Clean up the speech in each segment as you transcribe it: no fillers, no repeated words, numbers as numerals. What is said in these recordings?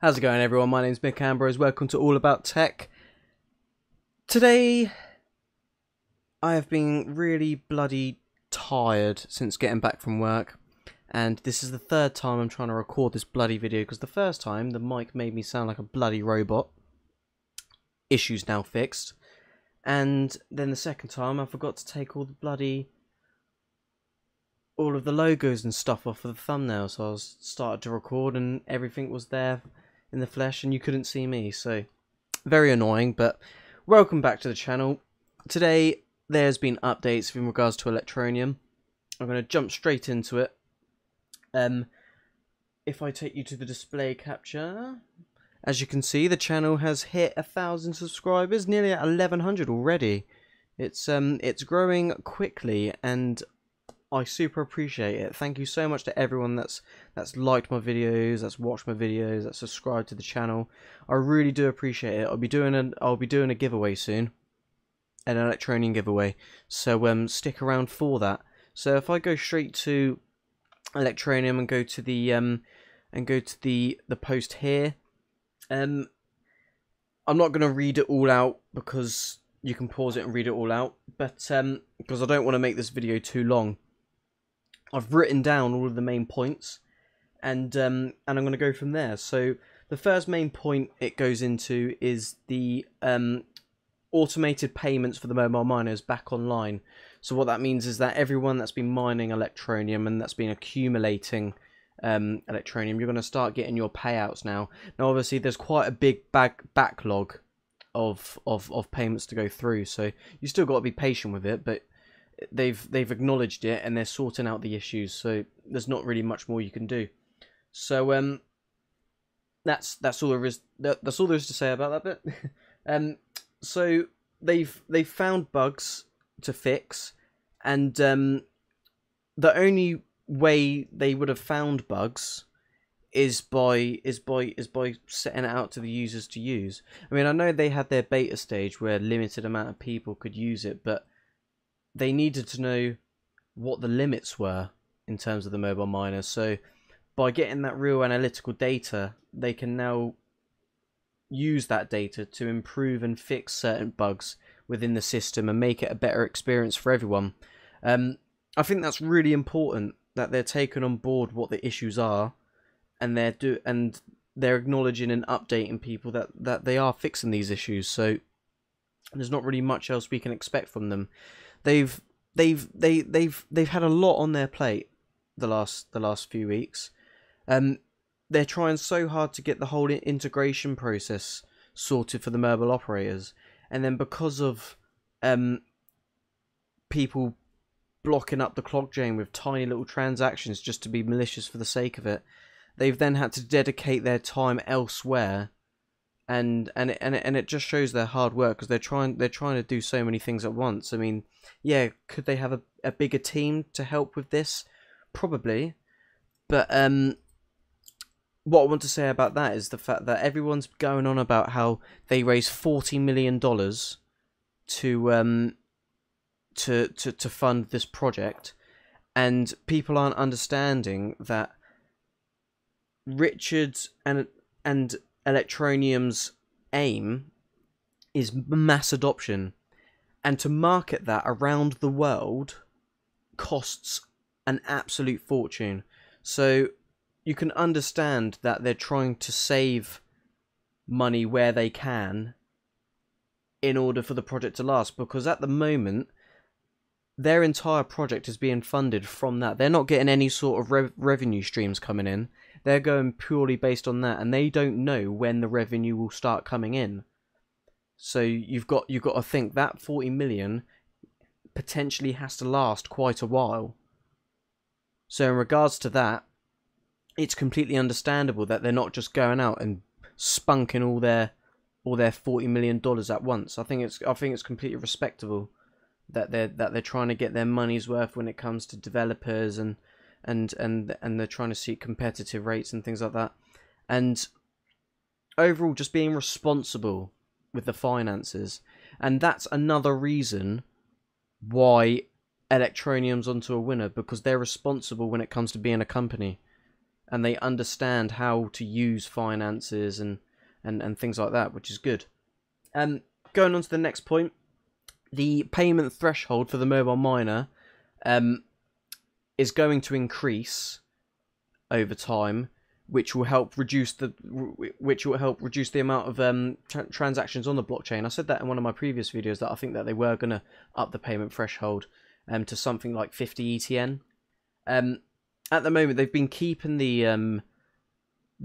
How's it going, everyone? My name's Mick Ambrose. Welcome to All About Tech. Today, I have been really bloody tired since getting back from work, and this is the third time I'm trying to record this bloody video because the first time the mic made me sound like a bloody robot. Issues now fixed. And then the second time I forgot to take all of the logos and stuff off of the thumbnail, so I started to record and everything was there in the flesh and you couldn't see me, so very annoying. But welcome back to the channel. Today there's been updates in regards to Electroneum. I'm going to jump straight into it. If I take you to the display capture, as you can see, the channel has hit 1,000 subscribers, nearly at 1,100 already. It's growing quickly and I super appreciate it. Thank you so much to everyone that's liked my videos, that's watched my videos, that's subscribed to the channel. I really do appreciate it. I'll be doing a giveaway soon, an Electroneum giveaway. So stick around for that. So if I go straight to Electroneum and go to the post here, I'm not going to read it all out because you can pause it and read it all out, but because I don't want to make this video too long. I've written down all of the main points, and I'm going to go from there. So the first main point it goes into is the automated payments for the mobile miners back online. So what that means is that everyone that's been mining Electroneum and that's been accumulating Electroneum, you're going to start getting your payouts now. Now obviously there's quite a big backlog of payments to go through, so you still got to be patient with it, but they've acknowledged it and they're sorting out the issues, so there's not really much more you can do. So that's all there is. That's all there is to say about that bit. So they've found bugs to fix, and the only way they would have found bugs is by setting it out to the users to use. I mean, I know they had their beta stage where a limited amount of people could use it, but they needed to know what the limits were in terms of the mobile miners. So by getting that real analytical data, they can now use that data to improve and fix certain bugs within the system and make it a better experience for everyone. I think that's really important that they're taking on board what the issues are, and they're acknowledging and updating people that they are fixing these issues. So there's not really much else we can expect from them. They've had a lot on their plate the last few weeks. They're trying so hard to get the whole integration process sorted for the mobile operators, and then because of people blocking up the clock chain with tiny little transactions just to be malicious for the sake of it, they've then had to dedicate their time elsewhere. And it just shows their hard work because they're trying to do so many things at once. I mean, yeah, could they have a bigger team to help with this? Probably, but what I want to say about that is the fact that everyone's going on about how they raised $40 million to fund this project, and people aren't understanding that Richard's and Electroneum's aim is mass adoption, and to market that around the world costs an absolute fortune. So you can understand that they're trying to save money where they can in order for the project to last, because at the moment their entire project is being funded from that. They're not getting any sort of revenue streams coming in. They're going purely based on that, and they don't know when the revenue will start coming in. So you've got to think that 40 million potentially has to last quite a while. So in regards to that, it's completely understandable that they're not just going out and spunking all their $40 million at once. I think it's completely respectable that they're trying to get their money's worth when it comes to developers, and they're trying to seek competitive rates and things like that, and overall just being responsible with the finances. And that's another reason why Electroneum's onto a winner, because they're responsible when it comes to being a company. and they understand how to use finances and things like that, which is good. Going on to the next point, the payment threshold for the mobile miner is going to increase over time, which will help reduce the amount of transactions on the blockchain. I said that in one of my previous videos, that I think that they were going to up the payment threshold to something like 50 ETN. At the moment, they've been keeping the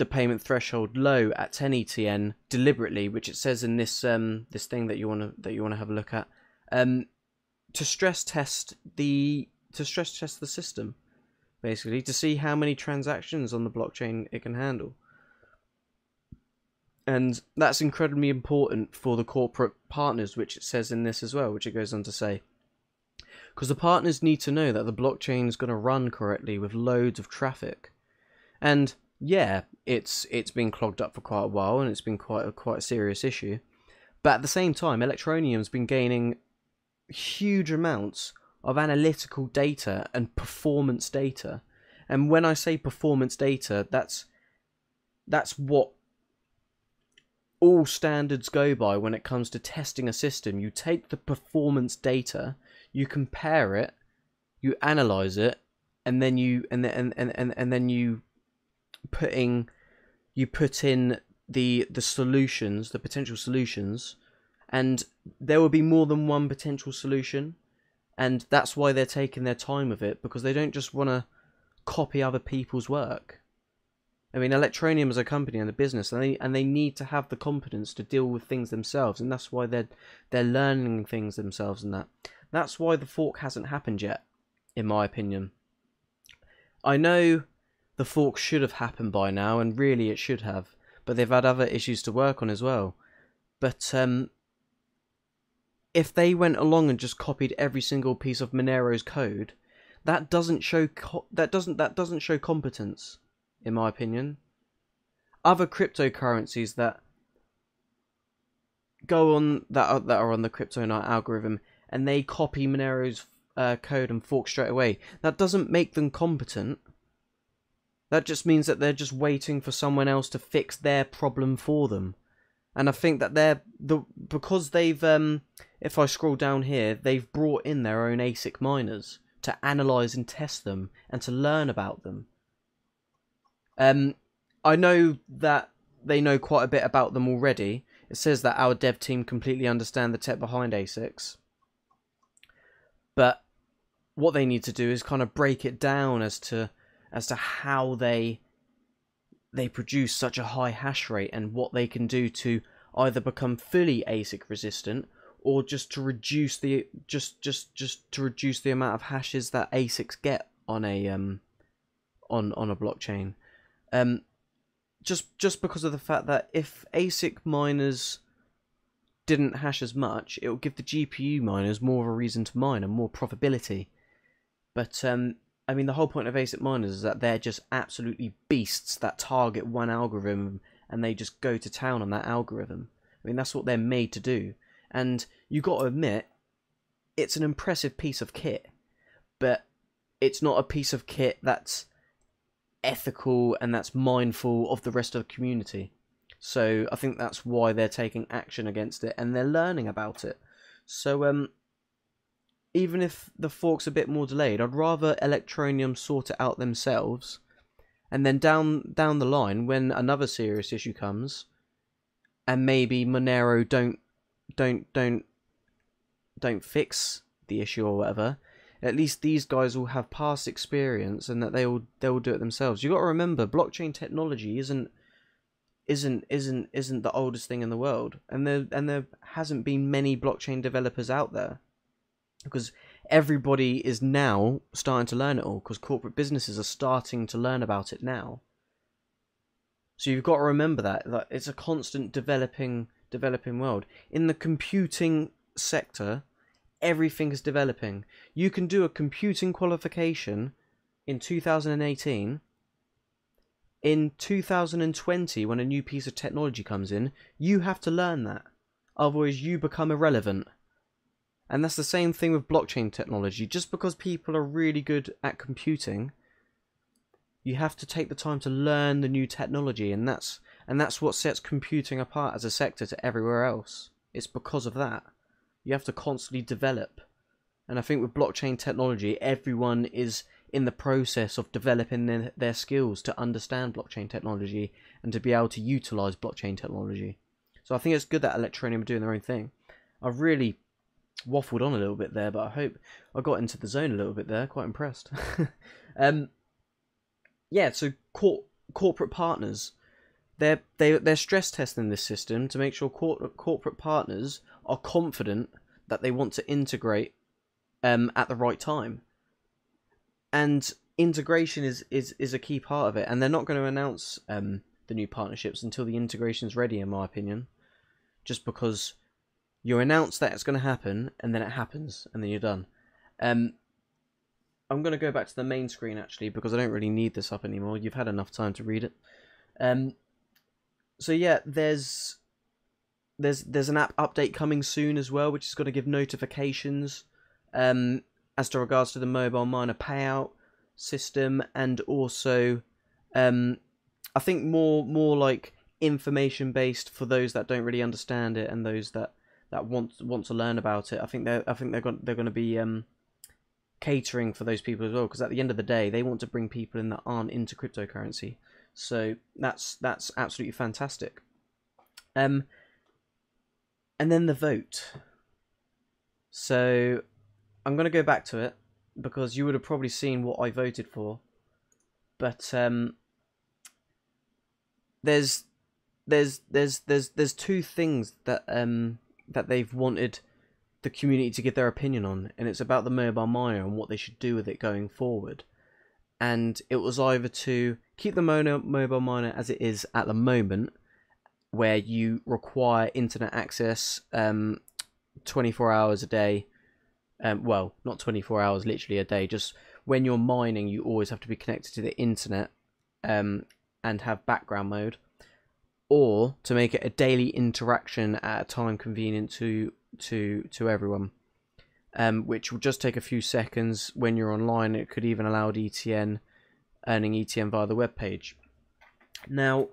payment threshold low at 10 ETN deliberately, which it says in this this thing that you wanna have a look at, to stress test the system, basically, to see how many transactions on the blockchain it can handle. And that's incredibly important for the corporate partners, which it says in this as well, which it goes on to say. Because the partners need to know that the blockchain is going to run correctly with loads of traffic. And yeah, it's been clogged up for quite a while, and it's been quite a serious issue. But at the same time, Electroneum's been gaining huge amounts of analytical data and performance data. And when I say performance data, that's what all standards go by when it comes to testing a system. You take the performance data, you compare it, you analyze it, and then you put in the solutions, the potential solutions, and there will be more than one potential solution. And that's why they're taking their time with it, because they don't just want to copy other people's work. I mean, Electroneum is a company and a business, and they need to have the competence to deal with things themselves, and that's why they're learning things themselves, and that's why the fork hasn't happened yet, in my opinion. I know the fork should have happened by now, and really it should have, but they've had other issues to work on as well. But if they went along and just copied every single piece of Monero's code, that doesn't show competence, in my opinion. Other cryptocurrencies that go on that are on the Cryptonaut algorithm, and they copy Monero's code and fork straight away, that doesn't make them competent. That just means that they're just waiting for someone else to fix their problem for them. And I think that because they've if I scroll down here, they've brought in their own ASIC miners to analyze and test them and to learn about them. I know that they know quite a bit about them already. It says that our dev team completely understand the tech behind ASICs. But what they need to do is kind of break it down as to how they produce such a high hash rate, and what they can do to either become fully ASIC resistant, or just to reduce the amount of hashes that ASICs get on a on a blockchain. Just because of the fact that if ASIC miners didn't hash as much, it would give the GPU miners more of a reason to mine and more profitability. But I mean, the whole point of ASIC miners is that they're just absolutely beasts that target one algorithm, and they just go to town on that algorithm. I mean, that's what they're made to do. And you got to admit, it's an impressive piece of kit, but it's not a piece of kit that's ethical and that's mindful of the rest of the community. So I think that's why they're taking action against it, and they're learning about it. So even if the fork's a bit more delayed, I'd rather Electroneum sort it out themselves, and then down the line, when another serious issue comes, and maybe Monero don't fix the issue or whatever, at least these guys will have past experience, and that they'll do it themselves. You got to remember, blockchain technology isn't the oldest thing in the world, and there hasn't been many blockchain developers out there, because everybody is now starting to learn it all, because corporate businesses are starting to learn about it now. So you've got to remember that it's a constant developing world. In the computing sector, everything is developing. You can do a computing qualification in 2018. In 2020, when a new piece of technology comes in, you have to learn that. Otherwise, you become irrelevant. And that's the same thing with blockchain technology. Just because people are really good at computing You have to take the time to learn the new technology, and that's what sets computing apart as a sector to everywhere else. It's because of that. You have to constantly develop. And I think with blockchain technology, everyone is in the process of developing their skills to understand blockchain technology and to be able to utilize blockchain technology. So I think it's good that Electroneum are doing their own thing. I've really waffled on a little bit there, but I hope I got into the zone a little bit there. Quite impressed. Yeah, so corporate partners, they're stress testing this system to make sure corporate partners are confident that they want to integrate at the right time. And integration is a key part of it, and they're not going to announce the new partnerships until the integration is ready, in my opinion. Just because you announce that it's going to happen, and then it happens, and then you're done. I'm going to go back to the main screen, actually, because I don't really need this up anymore. You've had enough time to read it. So yeah, there's an app update coming soon as well, which is going to give notifications as to regards to the mobile miner payout system, and also I think more like information based for those that don't really understand it and those that want to learn about it. I think they're going to be catering for those people as well, because at the end of the day, they want to bring people in that aren't into cryptocurrency. So that's absolutely fantastic. And then the vote. So I'm going to go back to it because you would have probably seen what I voted for. But there's two things that that they've wanted the community to give their opinion on, and it's about the mobile miner and what they should do with it going forward. And it was either to keep the mobile miner as it is at the moment, where you require internet access 24 hours a day. Well, not 24 hours, literally a day. Just when you're mining, you always have to be connected to the internet and have background mode. Or to make it a daily interaction at a time convenient to everyone, which will just take a few seconds when you're online. It could even allow ETN, earning ETN via the web page. Now,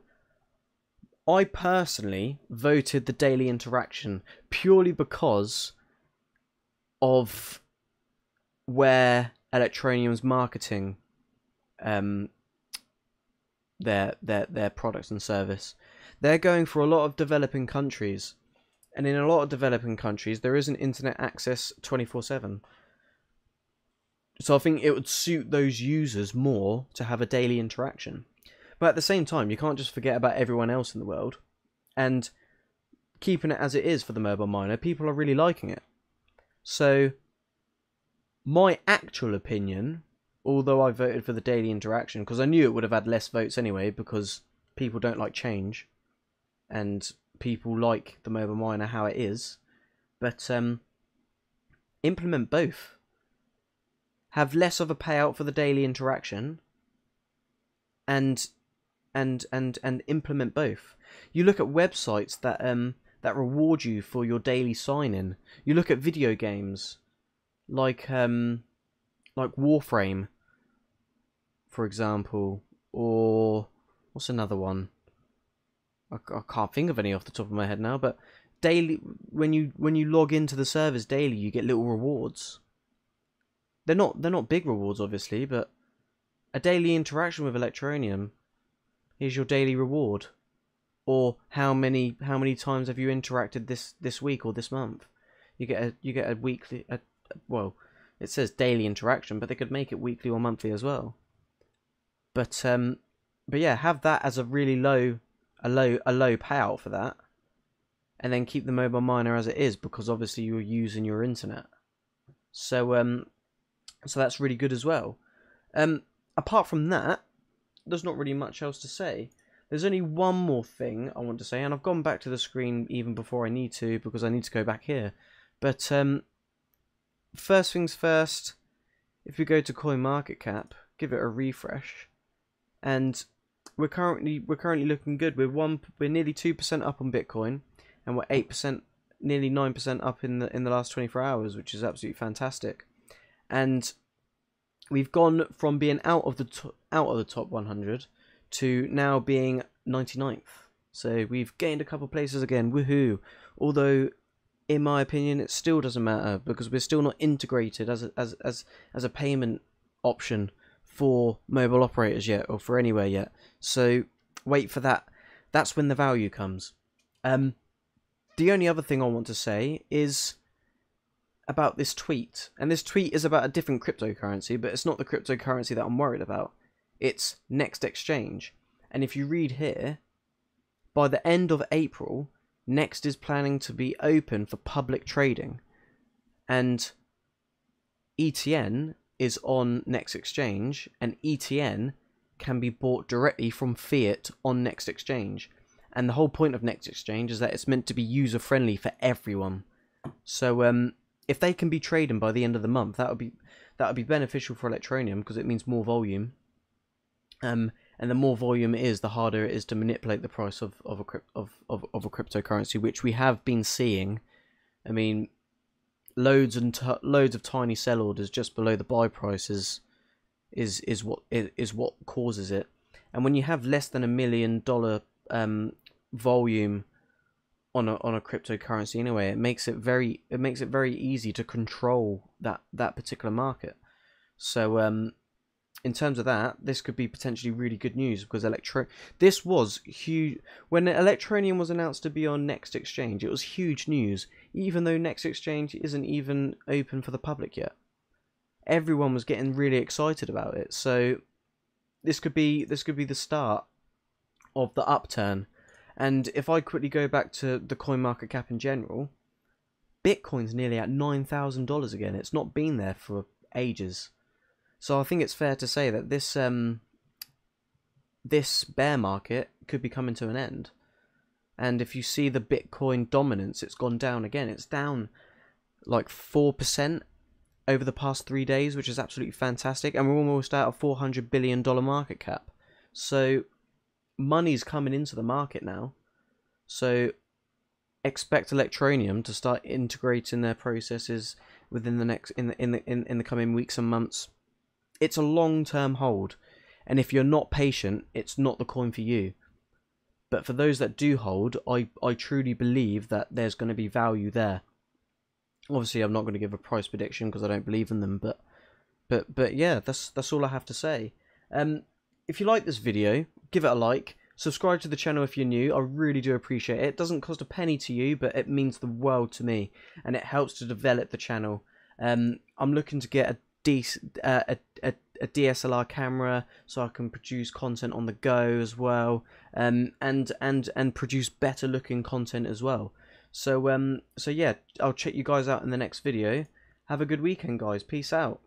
I personally voted the daily interaction purely because of where Electroneum's marketing their products and service. They're going for a lot of developing countries, and in a lot of developing countries there isn't internet access 24/7. So I think it would suit those users more to have a daily interaction. But at the same time, you can't just forget about everyone else in the world. And keeping it as it is for the mobile miner, people are really liking it. So my actual opinion, although I voted for the daily interaction, because I knew it would have had less votes anyway, because people don't like change, and people like the mobile miner how it is, but implement both. Have less of a payout for the daily interaction, and implement both. You look at websites that that reward you for your daily sign-in. You look at video games like Warframe, for example, or what's another one? I can't think of any off the top of my head now, but daily, when you log into the servers daily, you get little rewards. They're not big rewards, obviously, but a daily interaction with Electroneum, here's your daily reward. Or how many times have you interacted this week or this month? You get a weekly, well, it says daily interaction, but they could make it weekly or monthly as well. But yeah, have that as a really low payout for that, and then keep the mobile miner as it is, because obviously you're using your internet. So so that's really good as well. Apart from that, there's not really much else to say. There's only one more thing I want to say, and I've gone back to the screen even before I need to, because I need to go back here. But first things first, if we go to CoinMarketCap, give it a refresh, and we're currently looking good. We're nearly 2% up on Bitcoin, and we're 8%, nearly 9% up in the last 24 hours, which is absolutely fantastic. And we've gone from being out of the out of the top 100 to now being 99th. So we've gained a couple places again, woohoo. Although, in my opinion, it still doesn't matter because we're still not integrated as a payment option for mobile operators yet, or for anywhere yet. So wait for that. That's when the value comes. The only other thing I want to say is about this tweet. And this tweet is about a different cryptocurrency, but it's not the cryptocurrency that I'm worried about. It's Next Exchange. And if you read here, by the end of April, Next is planning to be open for public trading. And ETN is on Next Exchange, and ETN can be bought directly from fiat on Next Exchange. And the whole point of Next Exchange is that it's meant to be user-friendly for everyone. So if they can be trading by the end of the month, that would be beneficial for Electroneum because it means more volume. And the more volume it is, the harder it is to manipulate the price of a cryptocurrency, which we have been seeing. I mean, loads of tiny sell orders just below the buy price is what causes it. And when you have less than $1 million volume on a cryptocurrency anyway, it makes it very easy to control that particular market. So in terms of that, this could be potentially really good news because this was huge when Electroneum was announced to be on Next Exchange. It was huge news, even though Next Exchange isn't even open for the public yet. Everyone was getting really excited about it. So this could be the start of the upturn. And if I quickly go back to the coin market cap in general, Bitcoin's nearly at $9,000 again. It's not been there for ages. So I think it's fair to say that this bear market could be coming to an end. And if you see the Bitcoin dominance, it's gone down again. It's down like 4% over the past 3 days, which is absolutely fantastic. And we're almost at a $400 billion market cap. So money's coming into the market now. So expect Electroneum to start integrating their processes within the next in the coming weeks and months. It's a long-term hold, and if you're not patient, it's not the coin for you. But for those that do hold, I truly believe that there's going to be value there. Obviously, I'm not going to give a price prediction because I don't believe in them, but yeah, that's all I have to say. If you like this video, give it a like. Subscribe to the channel if you're new. I really do appreciate it. It doesn't cost a penny to you, but it means the world to me, and it helps to develop the channel. I'm looking to get a DSLR camera so I can produce content on the go as well, and produce better looking content as well. So yeah, I'll check you guys out in the next video. Have a good weekend, guys. Peace out.